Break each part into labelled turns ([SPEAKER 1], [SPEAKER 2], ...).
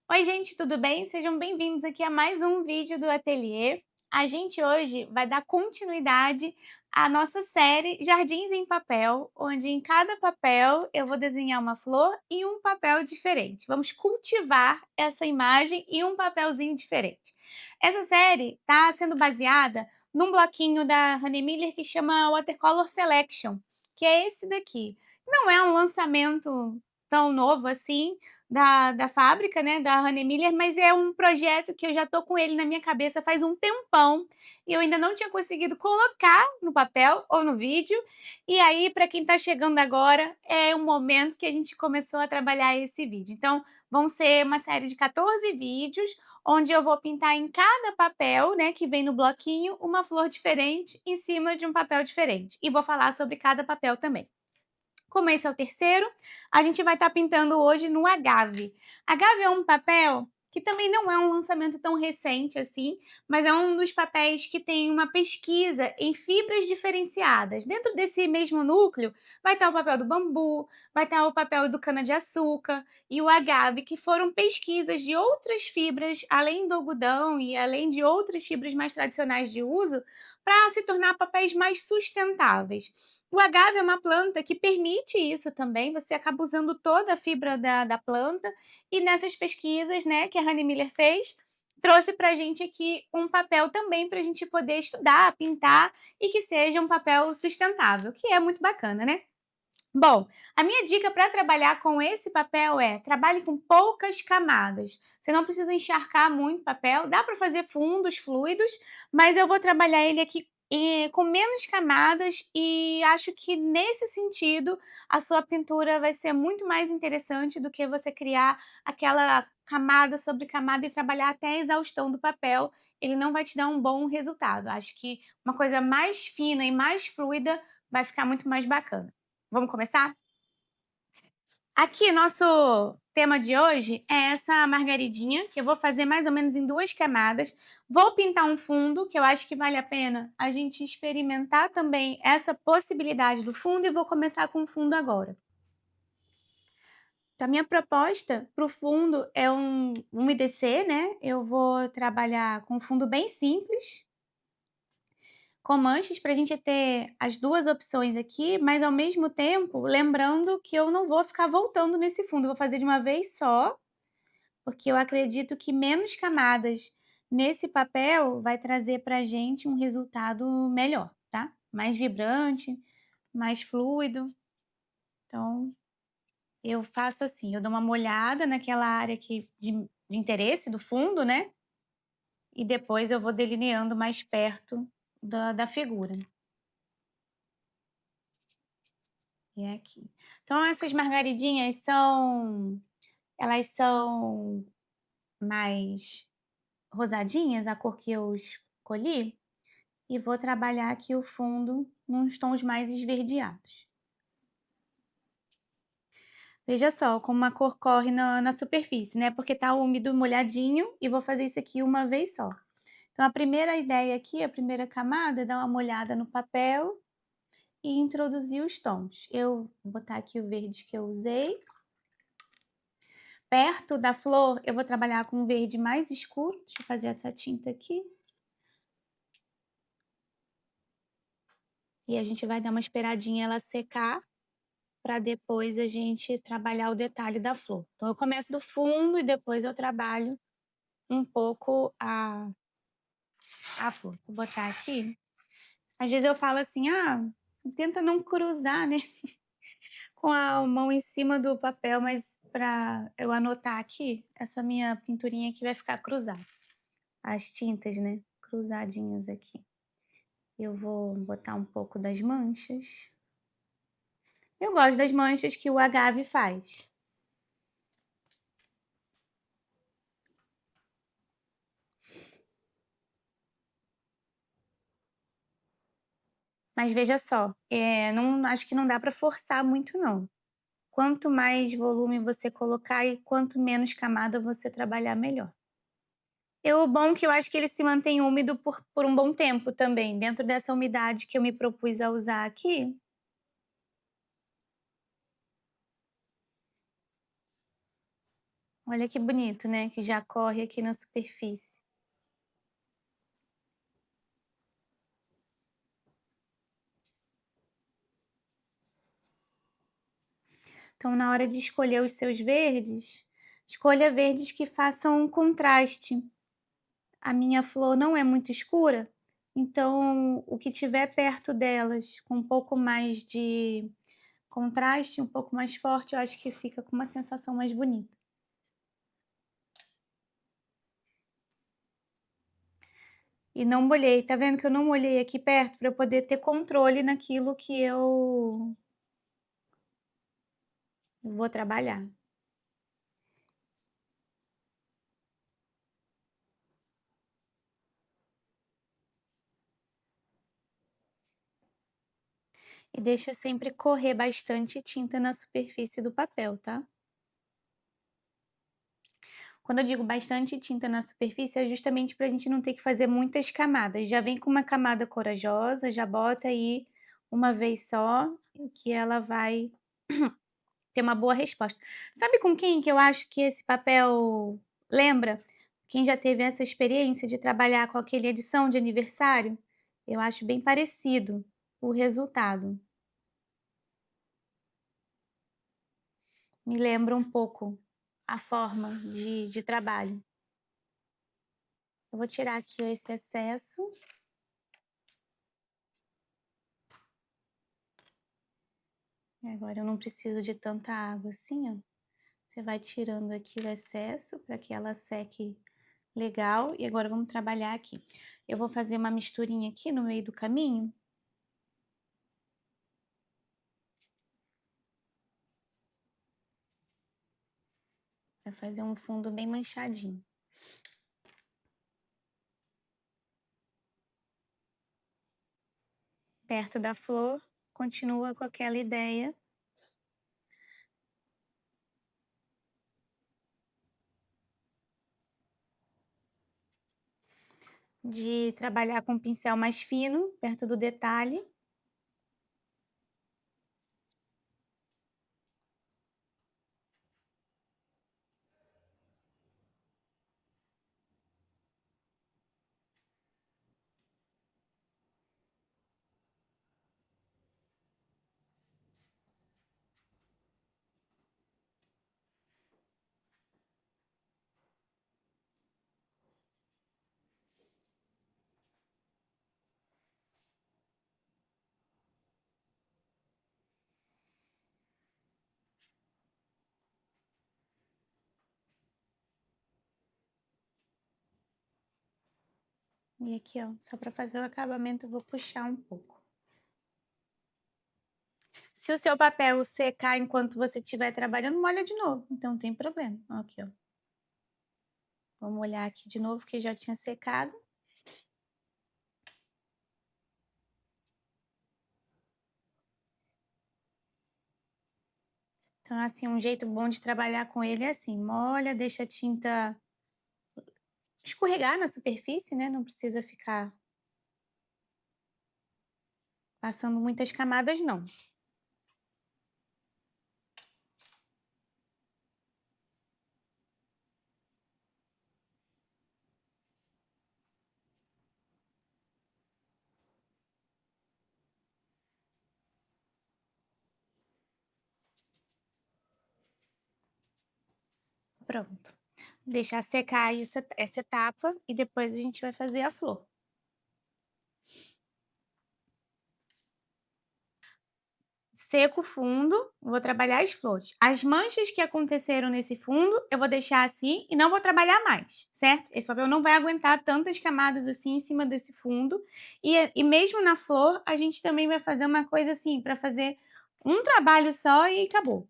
[SPEAKER 1] Oi, gente, tudo bem? Sejam bem-vindos aqui a mais um vídeo do Ateliê. A gente hoje vai dar continuidade à nossa série Jardins em Papel, onde em cada papel eu vou desenhar uma flor e um papel diferente. Vamos cultivar essa imagem em um papelzinho diferente. Essa série está sendo baseada num bloquinho da Honey Miller que chama Watercolor Selection, que é esse daqui. Não é um lançamento tão novo assim, da fábrica, né, da Honey Miller, mas é um projeto que eu já tô com ele na minha cabeça faz um tempão, e eu ainda não tinha conseguido colocar no papel ou no vídeo. E aí, para quem está chegando agora, é um momento que a gente começou a trabalhar esse vídeo. Então, vão ser uma série de 14 vídeos, onde eu vou pintar em cada papel, né, que vem no bloquinho, uma flor diferente em cima de um papel diferente. E vou falar sobre cada papel também. Como esse é o terceiro, a gente vai estar pintando hoje no agave. Agave é um papel que também não é um lançamento tão recente assim, mas é um dos papéis que tem uma pesquisa em fibras diferenciadas. Dentro desse mesmo núcleo vai estar o papel do bambu, vai estar o papel do cana-de-açúcar e o agave, que foram pesquisas de outras fibras, além do algodão e além de outras fibras mais tradicionais de uso, para se tornar papéis mais sustentáveis. O agave é uma planta que permite isso também, você acaba usando toda a fibra da planta, e nessas pesquisas, né, que a Honey Miller fez, trouxe para a gente aqui um papel também para a gente poder estudar, pintar e que seja um papel sustentável, que é muito bacana, né? Bom, a minha dica para trabalhar com esse papel é: trabalhe com poucas camadas. Você não precisa encharcar muito papel, dá para fazer fundos fluidos, mas eu vou trabalhar ele aqui com menos camadas, e acho que nesse sentido a sua pintura vai ser muito mais interessante do que você criar aquela camada sobre camada e trabalhar até a exaustão do papel. Ele não vai te dar um bom resultado. Acho que uma coisa mais fina e mais fluida vai ficar muito mais bacana. Vamos começar? Aqui, nosso tema de hoje é essa margaridinha, que eu vou fazer mais ou menos em 2 camadas. Vou pintar um fundo, que eu acho que vale a pena a gente experimentar também essa possibilidade do fundo, e vou começar com o fundo agora. Então, a minha proposta para o fundo é um umedecê, né, eu vou trabalhar com um fundo bem simples, com manchas, para a gente ter as 2 opções aqui, mas ao mesmo tempo lembrando que eu não vou ficar voltando nesse fundo, eu vou fazer de uma vez só, porque eu acredito que menos camadas nesse papel vai trazer para a gente um resultado melhor, tá? Mais vibrante, mais fluido. Então, eu faço assim, eu dou uma molhada naquela área que de interesse do fundo, né, e depois eu vou delineando mais perto da figura. E aqui. Então essas margaridinhas elas são mais rosadinhas, a cor que eu escolhi, e vou trabalhar aqui o fundo nos tons mais esverdeados. Veja só como a cor corre na superfície, né, porque tá úmido, molhadinho, e vou fazer isso aqui uma vez só. Então a primeira ideia aqui, a primeira camada, é dar uma molhada no papel e introduzir os tons. Eu vou botar aqui o verde que eu usei. Perto da flor, eu vou trabalhar com um verde mais escuro. Deixa eu fazer essa tinta aqui. E a gente vai dar uma esperadinha ela secar, para depois a gente trabalhar o detalhe da flor. Então eu começo do fundo e depois eu trabalho um pouco a flor. Vou botar aqui. Às vezes eu falo assim: "Ah, tenta não cruzar, né, com a mão em cima do papel", mas para eu anotar aqui, essa minha pinturinha aqui vai ficar cruzada. As tintas, né, cruzadinhas aqui. Eu vou botar um pouco das manchas. Eu gosto das manchas que o agave faz. Mas veja só, não acho que não dá para forçar muito não. Quanto mais volume você colocar e quanto menos camada você trabalhar, melhor. O bom é que eu acho que ele se mantém úmido por um bom tempo também, dentro dessa umidade que eu me propus a usar aqui. Olha que bonito, né, que já corre aqui na superfície. Então, na hora de escolher os seus verdes, escolha verdes que façam um contraste. A minha flor não é muito escura, então o que tiver perto delas com um pouco mais de contraste, um pouco mais forte, eu acho que fica com uma sensação mais bonita. E não molhei, tá vendo que eu não molhei aqui perto para eu poder ter controle naquilo que eu vou trabalhar. E deixa sempre correr bastante tinta na superfície do papel, tá? Quando eu digo bastante tinta na superfície, é justamente para a gente não ter que fazer muitas camadas. Já vem com uma camada corajosa, já bota aí uma vez só, que ela vai ter uma boa resposta. Sabe com quem que eu acho que esse papel lembra? Quem já teve essa experiência de trabalhar com aquele edição de aniversário? Eu acho bem parecido o resultado. Me lembra um pouco a forma de trabalho. Eu vou tirar aqui esse excesso. Agora eu não preciso de tanta água assim, ó. Você vai tirando aqui o excesso para que ela seque legal. E agora vamos trabalhar aqui. Eu vou fazer uma misturinha aqui no meio do caminho. Vai fazer um fundo bem manchadinho. Perto da flor, continua com aquela ideia de trabalhar com um pincel mais fino, perto do detalhe. E aqui, ó, só para fazer o acabamento, eu vou puxar um pouco. Se o seu papel secar enquanto você estiver trabalhando, molha de novo, então não tem problema. Aqui, ó. Vamos olhar aqui de novo, que já tinha secado. Então, assim, um jeito bom de trabalhar com ele é assim: molha, deixa a tinta escorregar na superfície, né? Não precisa ficar passando muitas camadas, não. Pronto. Deixar secar aí essa etapa e depois a gente vai fazer a flor. Seco o fundo, vou trabalhar as flores. As manchas que aconteceram nesse fundo, eu vou deixar assim e não vou trabalhar mais, certo? Esse papel não vai aguentar tantas camadas assim em cima desse fundo. E mesmo na flor, a gente também vai fazer uma coisa assim, para fazer um trabalho só e acabou.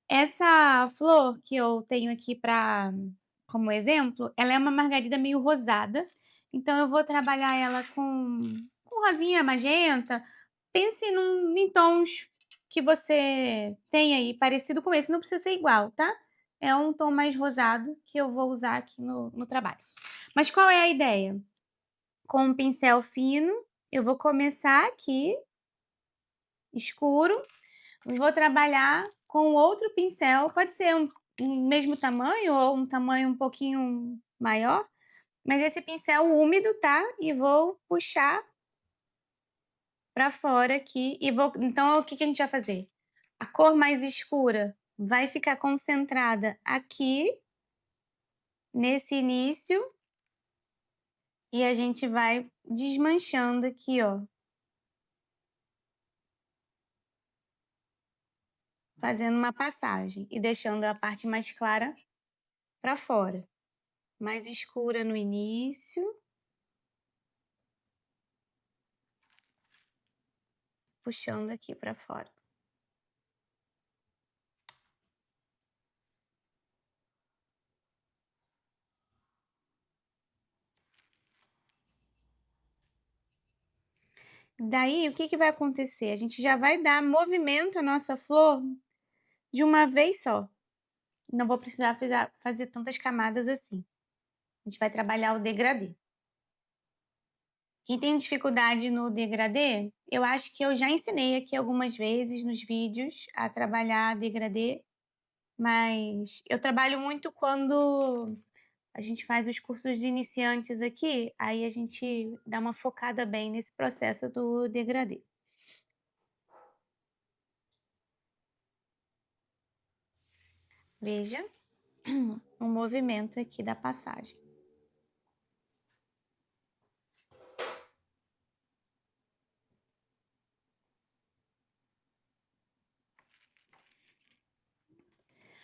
[SPEAKER 1] Essa flor que eu tenho aqui para como exemplo, ela é uma margarida meio rosada, então eu vou trabalhar ela com rosinha magenta. Pense em tons que você tem aí parecido com esse, não precisa ser igual, tá? É um tom mais rosado que eu vou usar aqui no trabalho. Mas qual é a ideia? Com um pincel fino, eu vou começar aqui, escuro, vou trabalhar com outro pincel, pode ser um um mesmo tamanho ou um tamanho um pouquinho maior, mas esse pincel úmido, tá, e vou puxar para fora aqui e vou então o que que a gente vai fazer? A cor mais escura vai ficar concentrada aqui, nesse início, e a gente vai desmanchando aqui, ó, fazendo uma passagem e deixando a parte mais clara para fora. Mais escura no início, puxando aqui para fora. Daí, o que que vai acontecer? A gente já vai dar movimento à nossa flor de uma vez só. Não vou precisar fazer tantas camadas assim. A gente vai trabalhar o degradê. Quem tem dificuldade no degradê, eu acho que eu já ensinei aqui algumas vezes nos vídeos a trabalhar degradê, mas eu trabalho muito quando a gente faz os cursos de iniciantes aqui, aí a gente dá uma focada bem nesse processo do degradê. Veja o movimento aqui da passagem.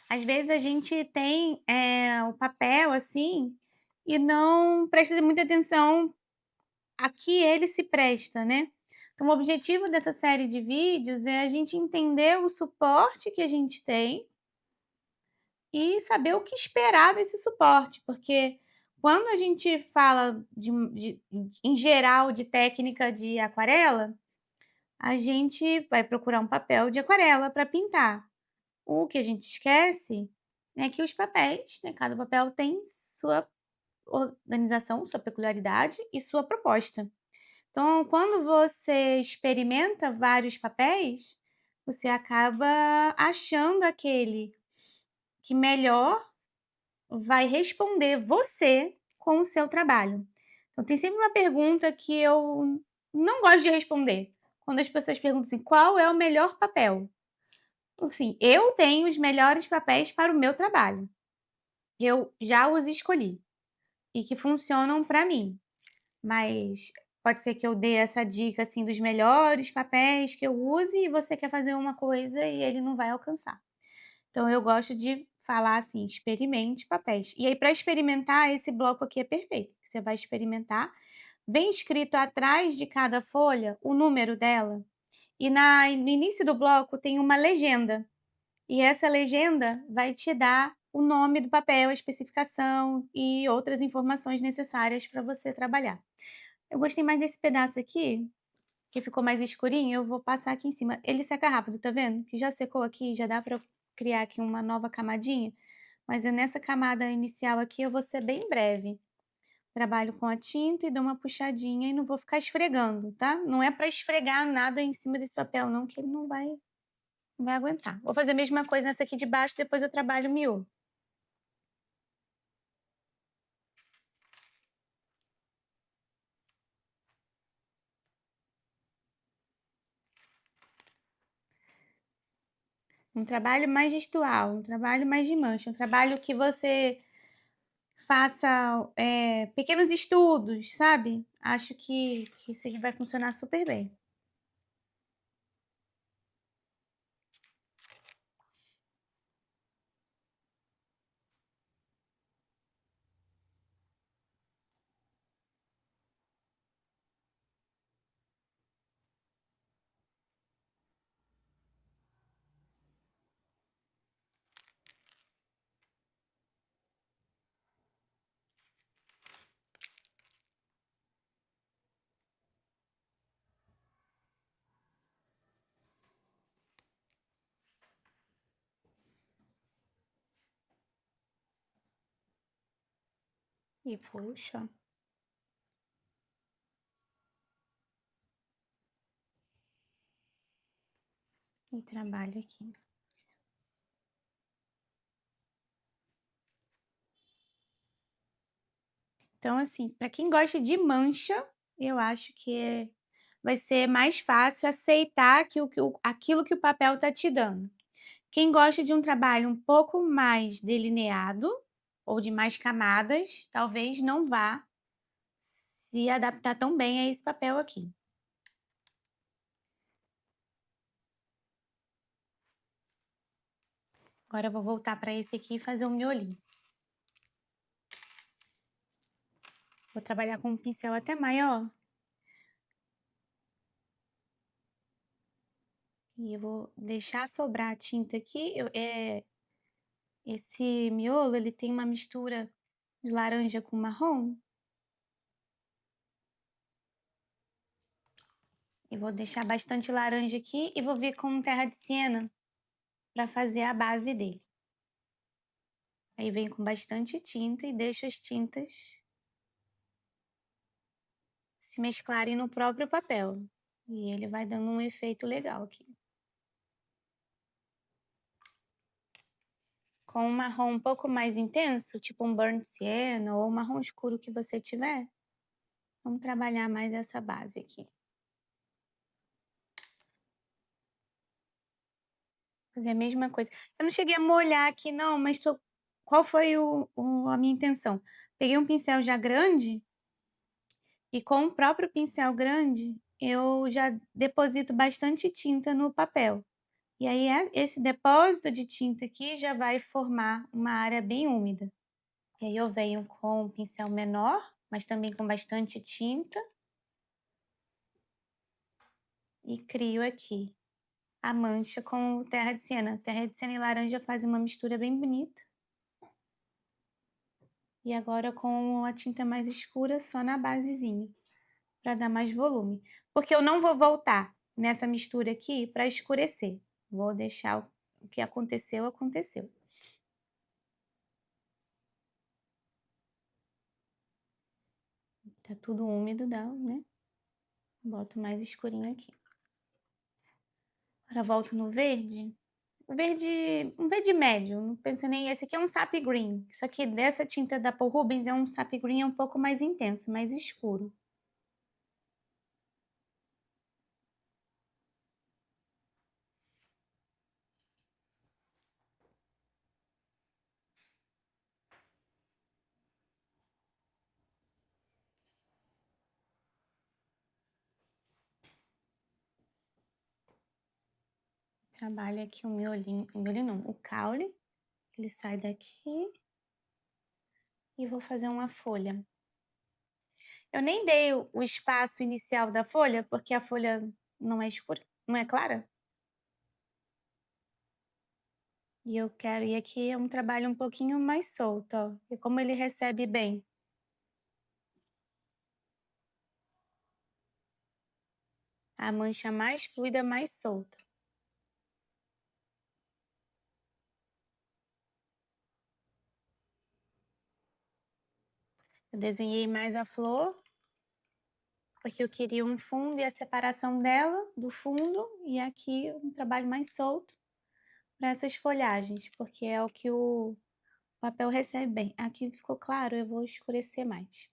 [SPEAKER 1] Às vezes a gente tem, o papel, assim, e não presta muita atenção a que ele se presta, né. Então o objetivo dessa série de vídeos é a gente entender o suporte que a gente tem e saber o que esperar desse suporte, porque quando a gente fala em geral de técnica de aquarela, a gente vai procurar um papel de aquarela para pintar. O que a gente esquece é que os papéis, né, cada papel tem sua organização, sua peculiaridade e sua proposta. Então, quando você experimenta vários papéis, você acaba achando aquele que melhor vai responder você com o seu trabalho. Então, tem sempre uma pergunta que eu não gosto de responder. Quando as pessoas perguntam assim: qual é o melhor papel? Assim, eu tenho os melhores papéis para o meu trabalho. Eu já os escolhi e que funcionam para mim. Mas pode ser que eu dê essa dica, assim, dos melhores papéis que eu use e você quer fazer uma coisa e ele não vai alcançar. Então eu gosto de falar assim: experimente papéis. E aí, para experimentar, esse bloco aqui é perfeito. Você vai experimentar, vem escrito atrás de cada folha o número dela, e no início do bloco tem uma legenda. E essa legenda vai te dar o nome do papel, a especificação e outras informações necessárias para você trabalhar. Eu gostei mais desse pedaço aqui, que ficou mais escurinho, eu vou passar aqui em cima. Ele seca rápido, tá vendo? Que já secou aqui, já dá para eu criar aqui uma nova camadinha, mas é nessa camada inicial aqui eu vou ser bem breve. Trabalho com a tinta e dou uma puxadinha e não vou ficar esfregando, tá? Não é para esfregar nada em cima desse papel não, que ele não vai aguentar. Vou fazer a mesma coisa nessa aqui de baixo, depois eu trabalho o miolo. Um trabalho mais gestual, um trabalho mais de mancha, um trabalho que você faça, pequenos estudos, sabe. Acho que isso aí vai funcionar super bem. E puxa, e trabalho aqui. Então, assim, para quem gosta de mancha, eu acho que vai ser mais fácil aceitar aquilo que o papel tá te dando. Quem gosta de um trabalho um pouco mais delineado ou de mais camadas, talvez não vá se adaptar tão bem a esse papel aqui. Agora eu vou voltar para esse aqui e fazer um miolinho. Vou trabalhar com um pincel até maior. E eu vou deixar sobrar a tinta aqui. Esse miolo, ele tem uma mistura de laranja com marrom. E vou deixar bastante laranja aqui e vou vir com terra de siena para fazer a base dele. Aí venho com bastante tinta e deixo as tintas se mesclarem no próprio papel. E ele vai dando um efeito legal aqui. Com um marrom um pouco mais intenso, tipo um burnt sienna ou um marrom escuro que você tiver, vamos trabalhar mais essa base aqui. Fazer a mesma coisa. Eu não cheguei a molhar aqui não, mas qual foi a minha intenção? Peguei um pincel já grande e com o próprio pincel grande, eu já deposito bastante tinta no papel. E aí esse depósito de tinta aqui já vai formar uma área bem úmida. E aí eu venho com um pincel menor, mas também com bastante tinta. E crio aqui a mancha com terra de siena. Terra de siena e laranja fazem uma mistura bem bonita. E agora com a tinta mais escura só na basezinha, para dar mais volume. Porque eu não vou voltar nessa mistura aqui para escurecer. Vou deixar o que aconteceu, aconteceu. Tá tudo úmido, dá, né? Boto mais escurinho aqui. Agora volto no verde. Um verde médio, não pensa nem... Esse aqui é um sap green. Isso aqui dessa tinta da Paul Rubens é um sap green um pouco mais intenso, mais escuro. Trabalho aqui o miolinho não, o caule. Ele sai daqui. E vou fazer uma folha. Eu nem dei o espaço inicial da folha, porque a folha não é escura, não é clara. E eu quero, e aqui é um trabalho um pouquinho mais solto, ó. E como ele recebe bem. A mancha mais fluida, mais solta. Eu desenhei mais a flor, porque eu queria um fundo e a separação dela do fundo, e aqui um trabalho mais solto para essas folhagens, porque é o que o papel recebe bem. Aqui ficou claro, eu vou escurecer mais.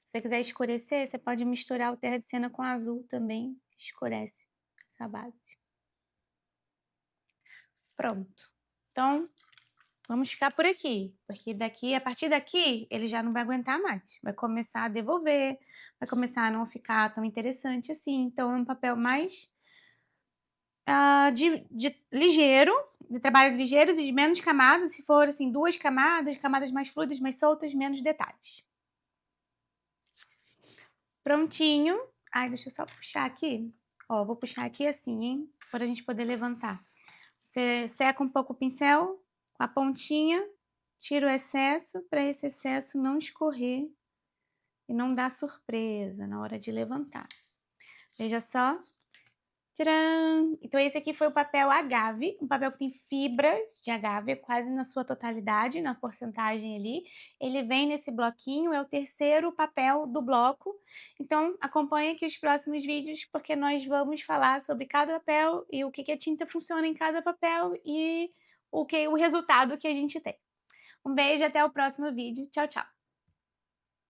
[SPEAKER 1] Se você quiser escurecer, você pode misturar o terra de siena com azul também, escurece essa base. Pronto. Então, vamos ficar por aqui, porque a partir daqui, ele já não vai aguentar mais. Vai começar a devolver, vai começar a não ficar tão interessante assim. Então, é um papel mais de ligeiro, de trabalho ligeiros e de menos camadas. Se for assim, 2 camadas, camadas mais fluidas, mais soltas, menos detalhes. Prontinho. Ai, deixa eu só puxar aqui. Ó, vou puxar aqui assim, hein? Para a gente poder levantar. Você seca um pouco o pincel com a pontinha, tira o excesso, para esse excesso não escorrer e não dar surpresa na hora de levantar. Veja só. Tcharam! Então esse aqui foi o papel agave, um papel que tem fibra de agave quase na sua totalidade, na porcentagem ali. Ele vem nesse bloquinho, é o terceiro papel do bloco. Então acompanhe aqui os próximos vídeos, porque nós vamos falar sobre cada papel e o que a tinta funciona em cada papel e o resultado que a gente tem. Um beijo, até o próximo vídeo. Tchau, tchau!